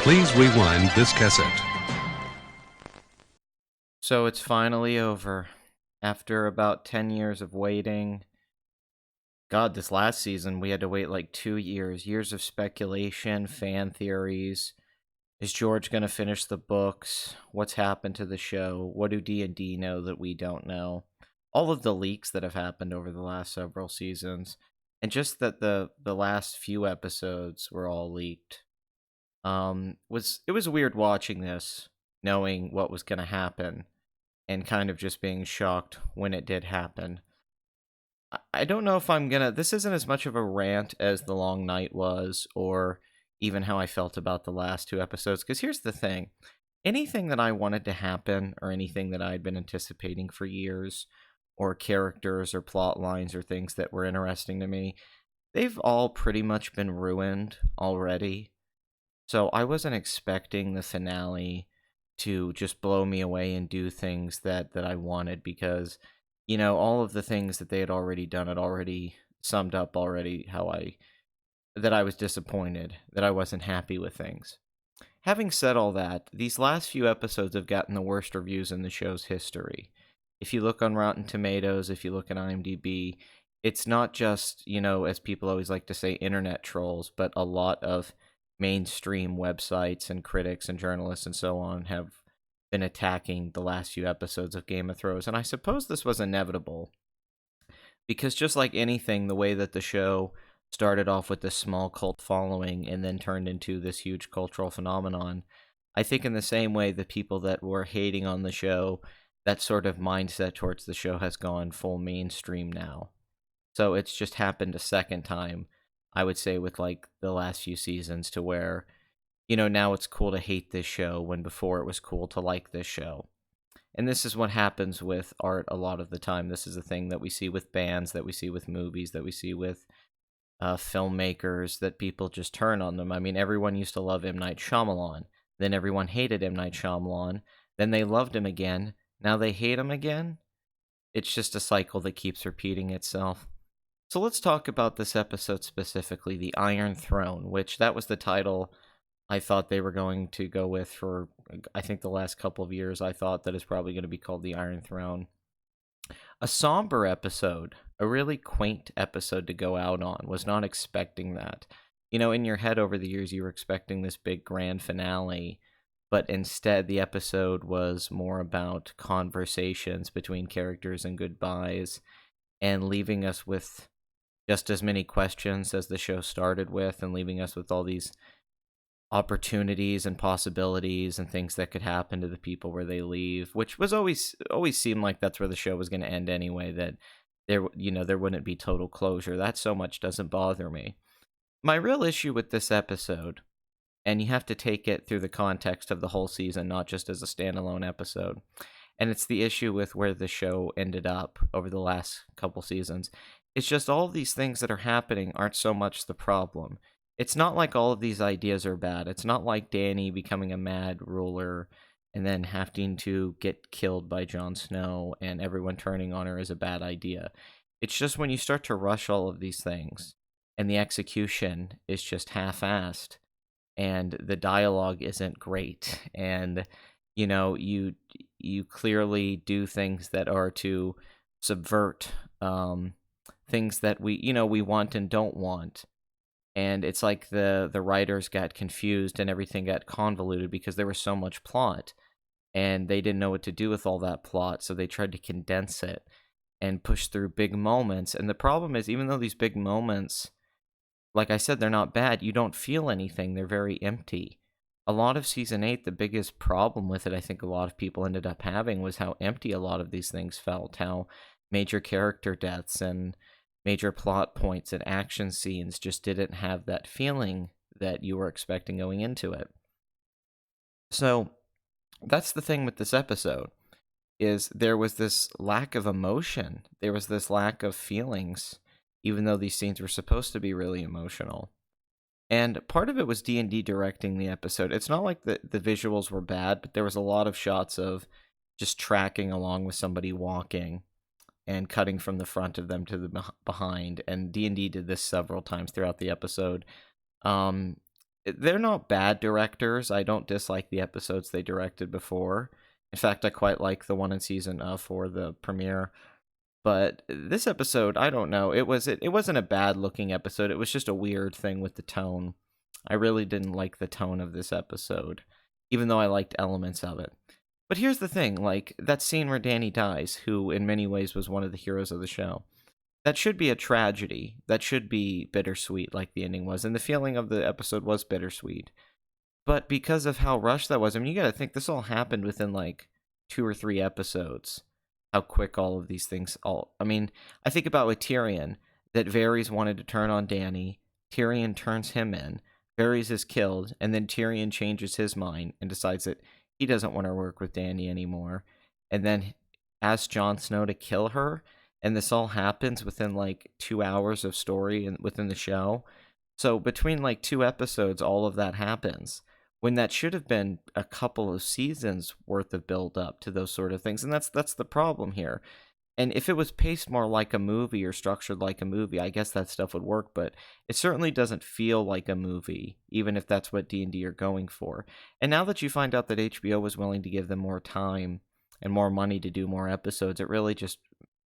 Please rewind this cassette. So it's finally over. After about 10 years of waiting. God, this last season, we had to wait like 2 years. Years of speculation, fan theories. Is George going to finish the books? What's happened to the show? What do D&D know that we don't know? All of the leaks that have happened over the last several seasons. And just that the last few episodes were all leaked. It was weird watching this, knowing what was going to happen and kind of just being shocked when it did happen. I don't know if I'm gonna. This isn't as much of a rant as The Long Night was, or even how I felt about the last two episodes. Because here's the thing: anything that I wanted to happen, or anything that I'd been anticipating for years, or characters, or plot lines, or things that were interesting to me, they've all pretty much been ruined already. So I wasn't expecting the finale to just blow me away and do things that I wanted because all of the things that they had already done had already summed up already how I was disappointed, that I wasn't happy with things. Having said all that, these last few episodes have gotten the worst reviews in the show's history. If you look on Rotten Tomatoes, if you look at IMDb, it's not just, as people always like to say, internet trolls, but a lot of mainstream websites and critics and journalists and so on have been attacking the last few episodes of Game of Thrones. And I suppose this was inevitable because just like anything, the way that the show started off with this small cult following and then turned into this huge cultural phenomenon, I think in the same way the people that were hating on the show, that sort of mindset towards the show has gone full mainstream now. So it's just happened a second time, I would say, with like the last few seasons to where, now it's cool to hate this show when before it was cool to like this show. And this is what happens with art a lot of the time. This is a thing that we see with bands, that we see with movies, that we see with filmmakers, that people just turn on them. I mean, everyone used to love M. Night Shyamalan. Then everyone hated M. Night Shyamalan. Then they loved him again. Now they hate him again. It's just a cycle that keeps repeating itself. So let's talk about this episode specifically, The Iron Throne, which that was the title I thought they were going to go with for, I think, the last couple of years. I thought that it's probably going to be called The Iron Throne. A somber episode, a really quaint episode to go out on. Was not expecting that. In your head over the years, you were expecting this big grand finale, but instead the episode was more about conversations between characters and goodbyes, and leaving us with just as many questions as the show started with, and leaving us with all these opportunities and possibilities and things that could happen to the people where they leave, which was always seemed like that's where the show was going to end anyway, that there wouldn't be total closure. That so much doesn't bother me. My real issue with this episode, and you have to take it through the context of the whole season, not just as a standalone episode, and it's the issue with where the show ended up over the last couple seasons. It's just all of these things that are happening aren't so much the problem. It's not like all of these ideas are bad. It's not like Dany becoming a mad ruler and then having to get killed by Jon Snow and everyone turning on her is a bad idea. It's just when you start to rush all of these things and the execution is just half-assed and the dialogue isn't great, and you clearly do things that are to subvert things that we want and don't want. And it's like the writers got confused and everything got convoluted because there was so much plot and they didn't know what to do with all that plot, so they tried to condense it and push through big moments. And the problem is, even though these big moments, like I said, they're not bad, you don't feel anything. They're very empty. A lot of season 8, the biggest problem with it, I think a lot of people ended up having, was how empty a lot of these things felt, how major character deaths and major plot points and action scenes just didn't have that feeling that you were expecting going into it. So that's the thing with this episode, is there was this lack of emotion. There was this lack of feelings, even though these scenes were supposed to be really emotional. And part of it was D&D directing the episode. It's not like the visuals were bad, but there was a lot of shots of just tracking along with somebody walking and cutting from the front of them to the behind. And D&D did this several times throughout the episode. they're not bad directors. I don't dislike the episodes they directed before. In fact, I quite like the one in season 4, the premiere. But this episode, I don't know. It wasn't a bad looking episode. It was just a weird thing with the tone. I really didn't like the tone of this episode, even though I liked elements of it. But here's the thing, like that scene where Danny dies, who in many ways was one of the heroes of the show. That should be a tragedy. That should be bittersweet like the ending was, and the feeling of the episode was bittersweet. But because of how rushed that was, I mean, you got to think this all happened within like 2 or 3 episodes. How quick all of these things all. I mean, I think about with Tyrion that Varys wanted to turn on Dany. Tyrion turns him in. Varys is killed, and then Tyrion changes his mind and decides that he doesn't want to work with Dany anymore, and then asks Jon Snow to kill her. And this all happens within like 2 hours of story and within the show. So between like 2 episodes, all of that happens when that should have been a couple of seasons worth of build up to those sort of things. And that's the problem here. And if it was paced more like a movie or structured like a movie, I guess that stuff would work, but it certainly doesn't feel like a movie, even if that's what D&D are going for. And now that you find out that HBO was willing to give them more time and more money to do more episodes, it really just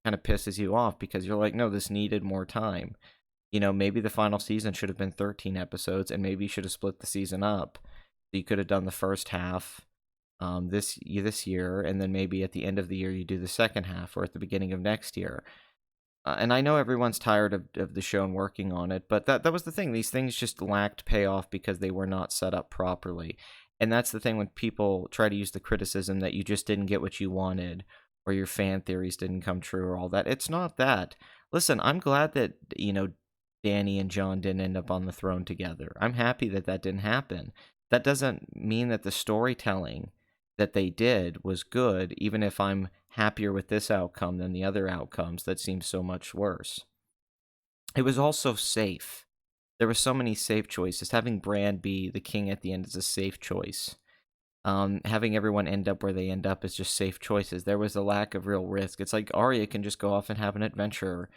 kind of pisses you off because you're like, no, this needed more time. Maybe the final season should have been 13 episodes, and maybe you should have split the season up. You could have done the first half this year, and then maybe at the end of the year you do the second half, or at the beginning of next year. And I know everyone's tired of the show and working on it, but that was the thing. These things just lacked payoff because they were not set up properly. And that's the thing when people try to use the criticism that you just didn't get what you wanted, or your fan theories didn't come true, or all that. It's not that. Listen, I'm glad that, Dany and Jon didn't end up on the throne together. I'm happy that that didn't happen. That doesn't mean that the storytelling that they did was good, even if I'm happier with this outcome than the other outcomes that seem so much worse. It was also safe. There were so many safe choices. Having Bran be the king at the end is a safe choice. Having everyone end up where they end up is just safe choices. There was a lack of real risk. It's like Arya can just go off and have an adventure.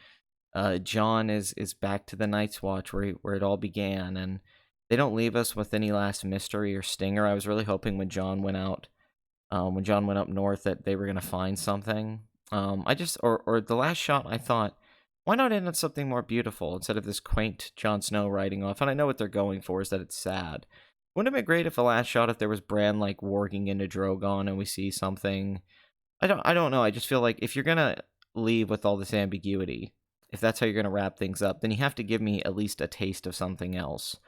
Jon is back to the Night's Watch where it all began, and they don't leave us with any last mystery or stinger. I was really hoping when Jon went up north, that they were gonna find something. Or the last shot, I thought, why not end on something more beautiful instead of this quaint Jon Snow riding off? And I know what they're going for is that it's sad. Wouldn't it be great if the last shot, if there was Bran like warging into Drogon and we see something? I don't know. I just feel like if you're gonna leave with all this ambiguity, if that's how you're gonna wrap things up, then you have to give me at least a taste of something else,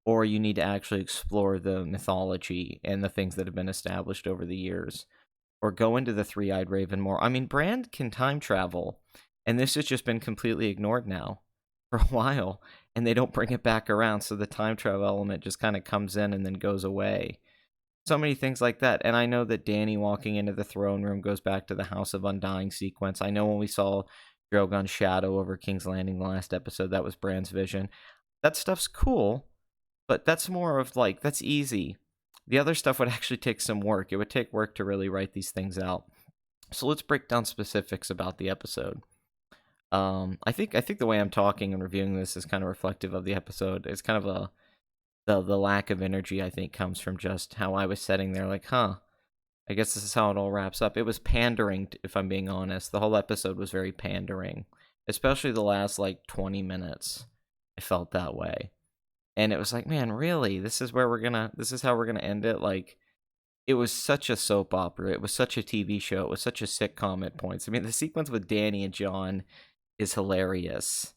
or you need to actually explore the mythology and the things that have been established over the years, or go into the three-eyed raven more. I mean, Bran can time travel, and this has just been completely ignored now for a while, and they don't bring it back around, so the time travel element just kind of comes in and then goes away. So many things like that. And I know that Dany walking into the throne room goes back to the House of Undying sequence. I know when we saw Drogon's shadow over King's Landing the last episode, that was Bran's vision. That stuff's cool, but that's more of like, that's easy. The other stuff would actually take some work. It would take work to really write these things out. So let's break down specifics about the episode. I think the way I'm talking and reviewing this is kind of reflective of the episode. It's kind of the lack of energy, I think, comes from just how I was sitting there like, I guess this is how it all wraps up. It was pandering, if I'm being honest. The whole episode was very pandering, especially the last like 20 minutes. I felt that way. And it was like, man, really? This is how we're gonna end it? Like, it was such a soap opera. It was such a TV show. It was such a sitcom at points. I mean, the sequence with Dany and Jon is hilarious.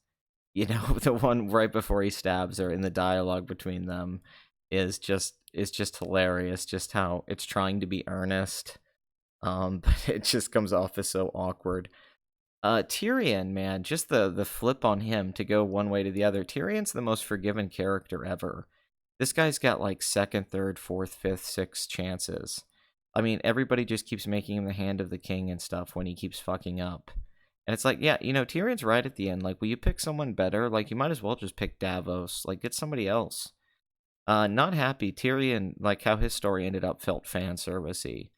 The one right before he stabs her in the dialogue between them is just hilarious. Just how it's trying to be earnest, but it just comes off as so awkward. Tyrion, man, just the flip on him to go one way to the other. Tyrion's the most forgiven character ever. This guy's got like second, third, fourth, fifth, sixth chances. I mean, everybody just keeps making him the hand of the king and stuff when he keeps fucking up. And it's like, yeah, Tyrion's right at the end. Like, will you pick someone better? Like, you might as well just pick Davos. Like, get somebody else. Not happy. Tyrion, like how his story ended up, felt fan servicey.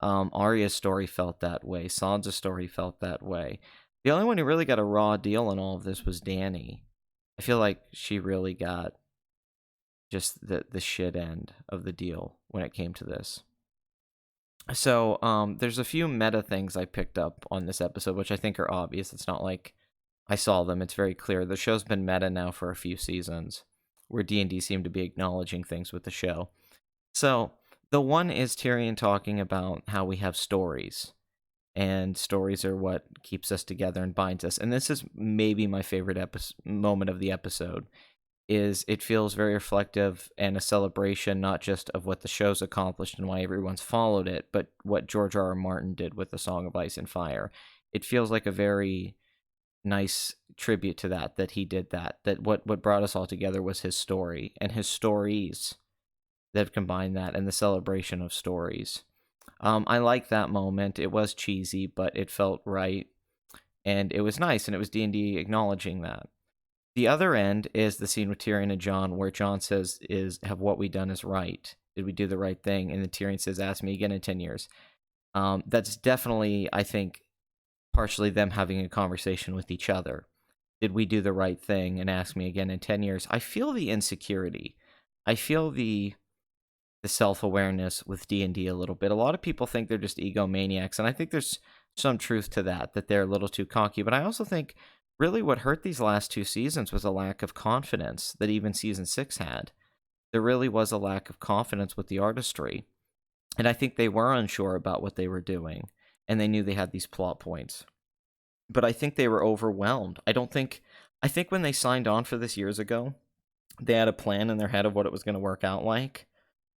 Arya's story felt that way. Sansa's story felt that way. The only one who really got a raw deal in all of this was Dany. I feel like she really got just the shit end of the deal when it came to this. So, there's a few meta things I picked up on this episode, which I think are obvious. It's not like I saw them. It's very clear. The show's been meta now for a few seasons, where D&D seem to be acknowledging things with the show. So, the one is Tyrion talking about how we have stories, and stories are what keeps us together and binds us. And this is maybe my favorite moment of the episode. Is it feels very reflective and a celebration not just of what the show's accomplished and why everyone's followed it, but what George R. R. Martin did with the Song of Ice and Fire. It feels like a very nice tribute to that he did that what brought us all together was his story and his stories that have combined that and the celebration of stories. I like that moment. It was cheesy, but it felt right, and it was nice, and it was D&D acknowledging that. The other end is the scene with Tyrion and Jon, where Jon says, "Have what we done is right? Did we do the right thing?" And then Tyrion says, "Ask me again in 10 years." That's definitely, I think, partially them having a conversation with each other. Did we do the right thing? And ask me again in 10 years. I feel the insecurity. I feel the self-awareness with D&D a little bit. A lot of people think they're just egomaniacs, and I think there's some truth to that they're a little too cocky. But I also think really what hurt these last two seasons was a lack of confidence that even season 6 had. There really was a lack of confidence with the artistry, and I think they were unsure about what they were doing, and they knew they had these plot points. But I think they were overwhelmed. I think when they signed on for this years ago, they had a plan in their head of what it was going to work out like,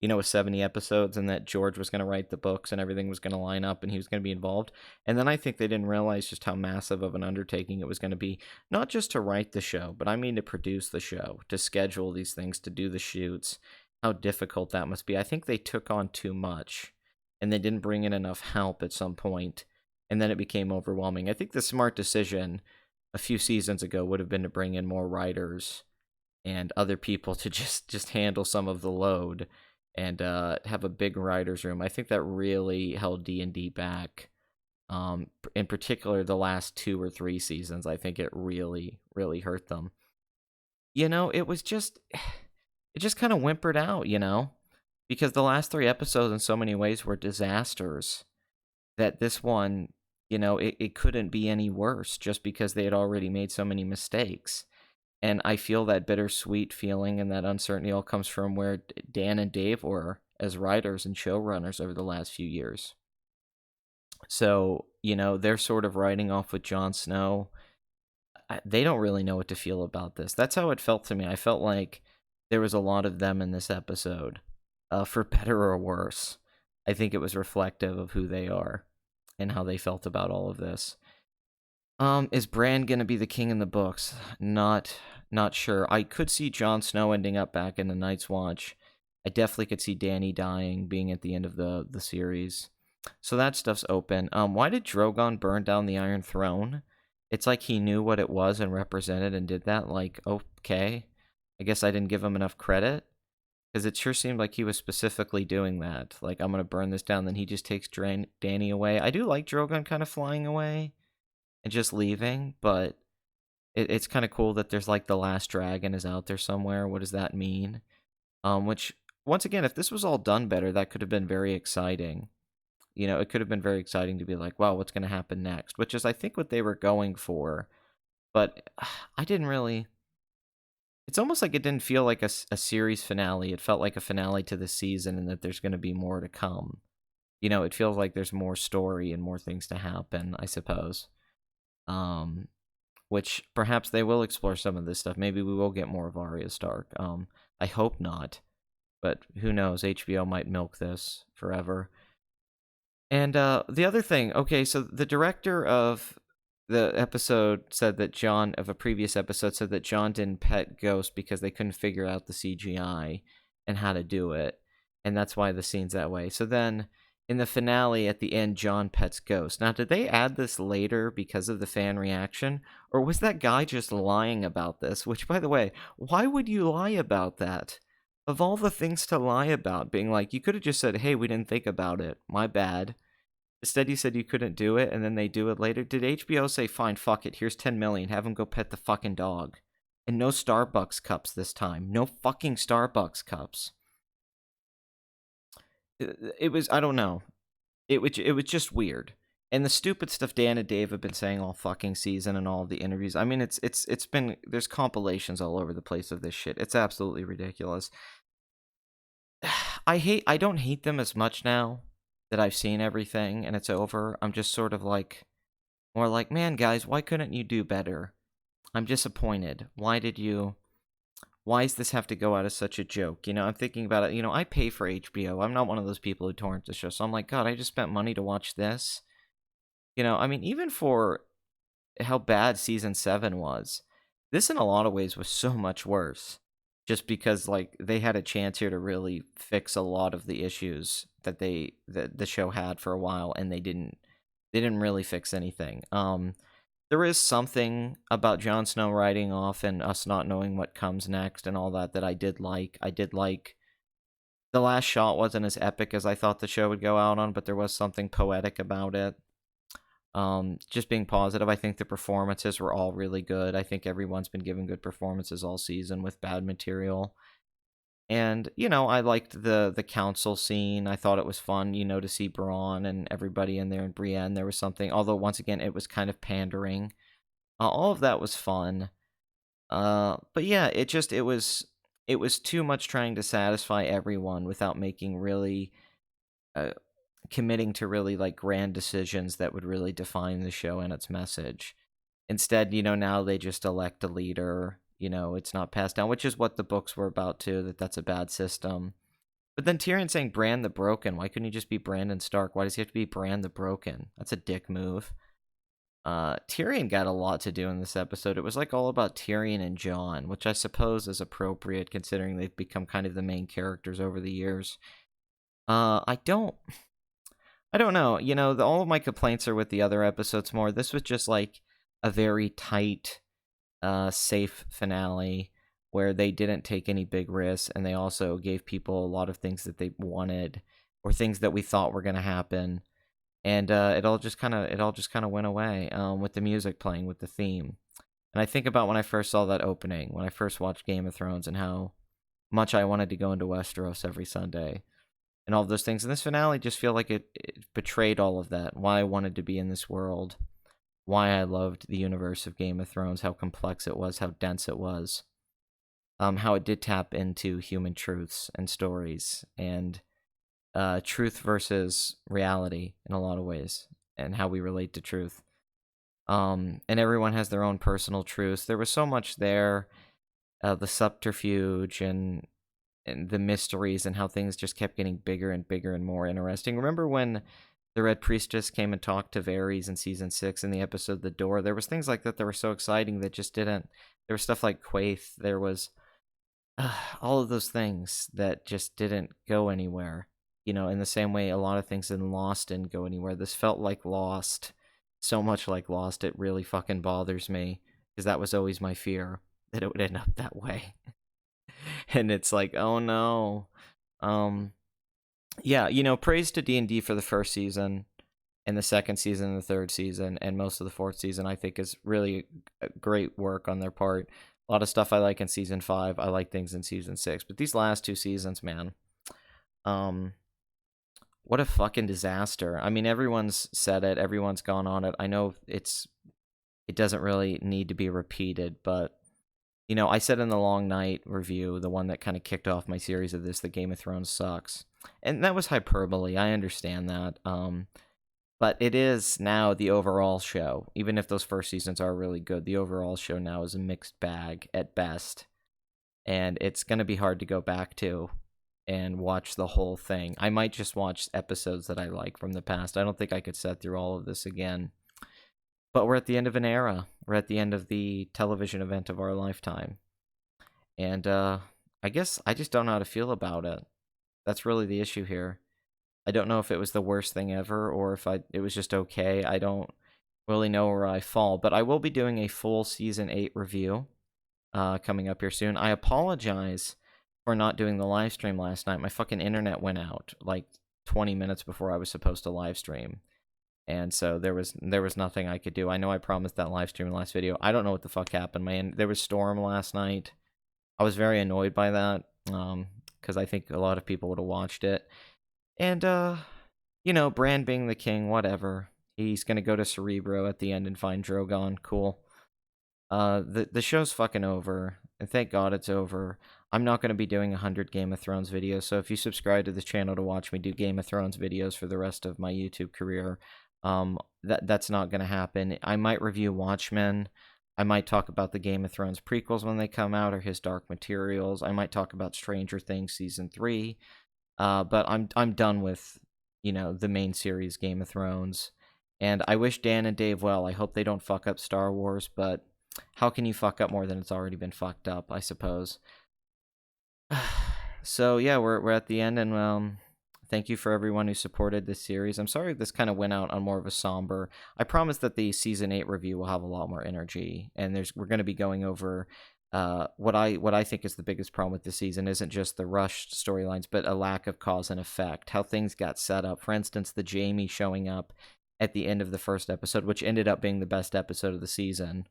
with 70 episodes, and that George was going to write the books and everything was going to line up and he was going to be involved. And then I think they didn't realize just how massive of an undertaking it was going to be, not just to write the show, but I mean to produce the show, to schedule these things, to do the shoots, how difficult that must be. I think they took on too much and they didn't bring in enough help at some point, and then it became overwhelming. I think the smart decision a few seasons ago would have been to bring in more writers and other people to just handle some of the load and have a big writer's room. I think that really held D&D back. In particular, the last 2 or 3 seasons, I think it really, really hurt them. It was just, it just kind of whimpered out, because the last 3 episodes in so many ways were disasters, that this one, it couldn't be any worse just because they had already made so many mistakes. And I feel that bittersweet feeling and that uncertainty all comes from where Dan and Dave were as writers and showrunners over the last few years. So, they're sort of writing off with Jon Snow. They don't really know what to feel about this. That's how it felt to me. I felt like there was a lot of them in this episode, for better or worse. I think it was reflective of who they are and how they felt about all of this. Is Bran gonna be the king in the books? Not sure. I could see Jon Snow ending up back in the Night's Watch. I definitely could see Dany dying, being at the end of the series. So that stuff's open. Why did Drogon burn down the Iron Throne? It's like he knew what it was and represented and did that. Like, okay, I guess I didn't give him enough credit, because it sure seemed like he was specifically doing that. Like, I'm gonna burn this down, then he just takes Dany away. I do like Drogon kind of flying away and just leaving, but it's kind of cool that there's like the last dragon is out there somewhere. What does that mean? Which, once again, if this was all done better, that could have been very exciting. It could have been very exciting to be like, wow, what's going to happen next? Which is, I think, what they were going for. But I didn't really... It's almost like it didn't feel like a series finale. It felt like a finale to the season, and that there's going to be more to come. It feels like there's more story and more things to happen, I suppose. Which perhaps they will explore some of this stuff. Maybe we will get more of Arya Stark. I hope not, but who knows? HBO might milk this forever. And the other thing, okay, so the director of the episode said that of a previous episode said that Jon didn't pet Ghost because they couldn't figure out the CGI and how to do it, and that's why the scene's that way. So then, in the finale, at the end, Jon pets Ghost. Now, did they add this later because of the fan reaction? Or was that guy just lying about this? Which, by the way, why would you lie about that? Of all the things to lie about, being like, you could have just said, hey, we didn't think about it. My bad. Instead, you said you couldn't do it, and then they do it later. Did HBO say, fine, fuck it, here's $10 million, have him go pet the fucking dog? And no Starbucks cups this time. No fucking Starbucks cups. It was, I don't know. It was just weird. And the stupid stuff Dan and Dave have been saying all fucking season and all of the interviews. I mean, it's been, there's compilations all over the place of this shit. It's absolutely ridiculous. I don't hate them as much now that I've seen everything and it's over. I'm just sort of like, more like, man, guys, why couldn't you do better? I'm disappointed. Why does this have to go out as such a joke? I'm thinking about it. I pay for HBO. I'm not one of those people who torrent the show. So I'm like, God, I just spent money to watch this. I mean, even for how bad season 7 was, this in a lot of ways was so much worse. Just because, like, they had a chance here to really fix a lot of the issues that the show had for a while, and they didn't really fix anything. There is something about Jon Snow riding off and us not knowing what comes next and all that I did like. I did like the last shot wasn't as epic as I thought the show would go out on, but there was something poetic about it. Just being positive, I think the performances were all really good. I think everyone's been giving good performances all season with bad material. And, I liked the council scene. I thought it was fun, to see Bronn and everybody in there and Brienne. There was something, although once again, it was kind of pandering. All of that was fun. But yeah, it was too much trying to satisfy everyone without making really, committing to really like grand decisions that would really define the show and its message. Instead, now they just elect a leader. It's not passed down, which is what the books were about too, that's a bad system. But then Tyrion saying Bran the Broken. Why couldn't he just be Brandon Stark? Why does he have to be Bran the Broken? That's a dick move. Tyrion got a lot to do in this episode. It was like all about Tyrion and Jon, which I suppose is appropriate considering they've become kind of the main characters over the years. I don't know. All of my complaints are with the other episodes more. This was just like a very tight, safe finale where they didn't take any big risks, and they also gave people a lot of things that they wanted or things that we thought were going to happen, and it all just kind of went away with the music playing, with the theme. And I think about when I first saw that opening, when I first watched Game of Thrones, and how much I wanted to go into Westeros every Sunday and all of those things. And this finale just feel like it betrayed all of that. Why I wanted to be in this world, why I loved the universe of Game of Thrones, how complex it was, how dense it was, how it did tap into human truths and stories, and truth versus reality in a lot of ways, and how we relate to truth. And everyone has their own personal truths. There was so much there, the subterfuge and the mysteries, and how things just kept getting bigger and bigger and more interesting. Remember when the Red Priestess came and talked to Varys in season 6 in the episode The Door? There was things like that were so exciting that just didn't. There was stuff like Quaithe. There was all of those things that just didn't go anywhere. In the same way a lot of things in Lost didn't go anywhere. This felt like Lost. So much like Lost, it really fucking bothers me, because that was always my fear, that it would end up that way. And it's like, oh no. Yeah, praise to D&D for the first season and the second season and the third season and most of the fourth season. I think is really great work on their part. A lot of stuff I like in season 5. I like things in season 6, but these last 2 seasons, man, what a fucking disaster. I mean, everyone's said it, everyone's gone on it. I know it doesn't really need to be repeated, but I said in the Long Night review, the one that kind of kicked off my series of this, that Game of Thrones sucks. And that was hyperbole. I understand that. But it is now the overall show. Even if those first seasons are really good, the overall show now is a mixed bag at best. And it's going to be hard to go back to and watch the whole thing. I might just watch episodes that I like from the past. I don't think I could sit through all of this again. But we're at the end of an era. We're at the end of the television event of our lifetime. And I guess I just don't know how to feel about it. That's really the issue here. I don't know if it was the worst thing ever or if it was just okay. I don't really know where I fall. But I will be doing a full Season 8 review coming up here soon. I apologize for not doing the live stream last night. My fucking internet went out like 20 minutes before I was supposed to live stream. And so there was nothing I could do. I know I promised that live stream last video. I don't know what the fuck happened, man. There was storm last night. I was very annoyed by that, because I think a lot of people would have watched it. And Bran being the king, whatever. He's gonna go to Cerebro at the end and find Drogon. Cool. The show's fucking over, and thank God it's over. I'm not going to be doing 100 Game of Thrones videos, so if you subscribe to this channel to watch me do Game of Thrones videos for the rest of my YouTube career, that's not going to happen. I might review Watchmen. I might talk about the Game of Thrones prequels when they come out, or his Dark Materials. I might talk about Stranger Things Season 3, but I'm done with, the main series Game of Thrones. And I wish Dan and Dave well. I hope they don't fuck up Star Wars, but how can you fuck up more than it's already been fucked up, I suppose. So yeah, we're at the end, and thank you for everyone who supported this series. I'm sorry this kind of went out on more of a somber. I promise that the season 8 review will have a lot more energy, and we're going to be going over what I think is the biggest problem with this season isn't just the rushed storylines, but a lack of cause and effect. How things got set up. For instance, the Jaime showing up at the end of the first episode, which ended up being the best episode of the season,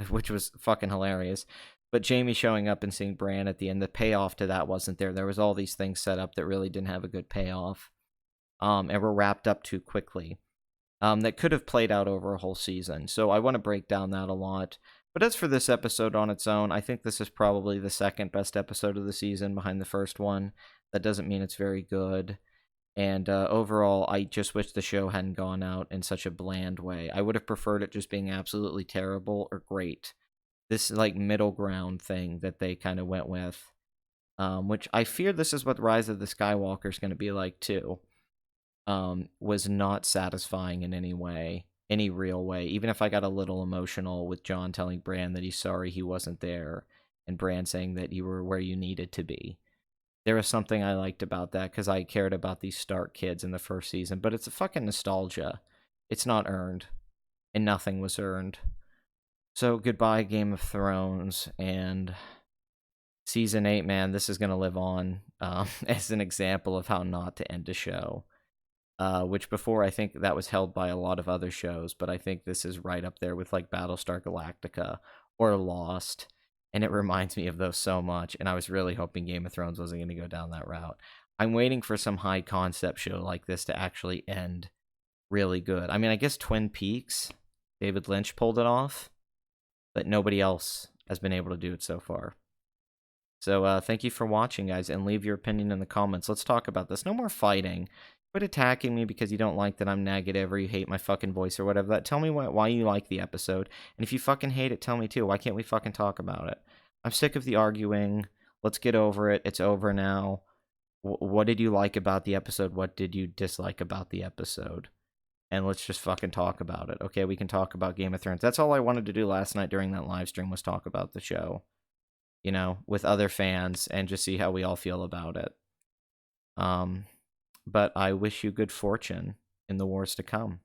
which was fucking hilarious. But Jaime showing up and seeing Bran at the end, the payoff to that wasn't there. There was all these things set up that really didn't have a good payoff, and were wrapped up too quickly, that could have played out over a whole season. So I want to break down that a lot. But as for this episode on its own, I think this is probably the second best episode of the season behind the first one. That doesn't mean it's very good. And overall, I just wish the show hadn't gone out in such a bland way. I would have preferred it just being absolutely terrible or great. This middle ground thing that they kind of went with, which I fear this is what Rise of the Skywalker is going to be like too, was not satisfying in any way, any real way. Even if I got a little emotional with Jon telling Bran that he's sorry he wasn't there, and Bran saying that you were where you needed to be. There was something I liked about that because I cared about these Stark kids in the first season, but it's a fucking nostalgia. It's not earned, and nothing was earned. So goodbye, Game of Thrones, and Season 8, man, this is going to live on as an example of how not to end a show. Which before, I think that was held by a lot of other shows, but I think this is right up there with Battlestar Galactica or Lost. And it reminds me of those so much, and I was really hoping Game of Thrones wasn't going to go down that route. I'm waiting for some high-concept show like this to actually end really good. I mean, I guess Twin Peaks, David Lynch pulled it off, but nobody else has been able to do it so far. So thank you for watching, guys, and leave your opinion in the comments. Let's talk about this. No more fighting. Quit attacking me because you don't like that I'm negative or you hate my fucking voice or whatever. Tell me why you like the episode. And if you fucking hate it, tell me too. Why can't we fucking talk about it? I'm sick of the arguing. Let's get over it. It's over now. What did you like about the episode? What did you dislike about the episode? And let's just fucking talk about it. Okay, we can talk about Game of Thrones. That's all I wanted to do last night during that live stream was talk about the show. With other fans and just see how we all feel about it. But I wish you good fortune in the wars to come.